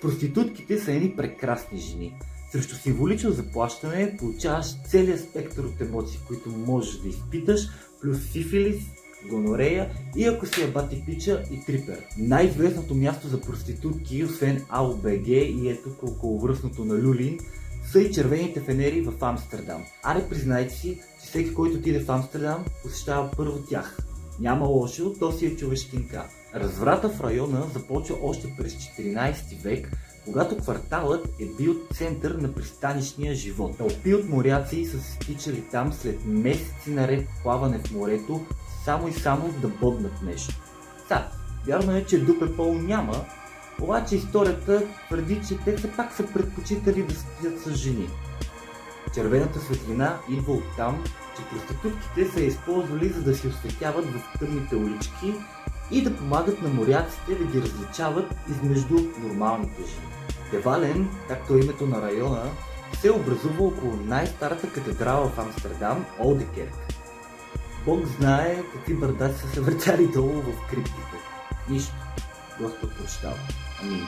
Проститутките са едни прекрасни жени. Срещу символично заплащане получаваш целият спектър от емоции, които можеш да изпиташ, плюс сифилис, гонорея и ако си бати пича и трипер. Най-известното място за проститутки, освен АОБГ и ето околовръстното на Люлин, са и червените фенери в Амстердам. Аре, признайте си, че всеки, който отиде в Амстердам, посещава първо тях. Няма лошо, то си е човешкинка. Разврата в района започва още през 14 век, когато кварталът е бил център на пристанищния живот. Тълпи от моряци са се стичали там след месеци наред плаване в морето, само и само да боднат нещо. Вярно е, че дупе пол няма, обаче историята твърди, че те все пак са предпочитали да спят с жени. Червената светлина идва от там, че проститутките са я използвали, за да си осветяват в тъмните улички и да помагат на моряците да ги различават измежду нормалните жени. Девален, както е името на района, се образува около най-старата катедрала в Амстердам, Одекерк. Бог знае какви бърдаци са се въртяли долу в криптите. Нищо. Господ прощава. Амин.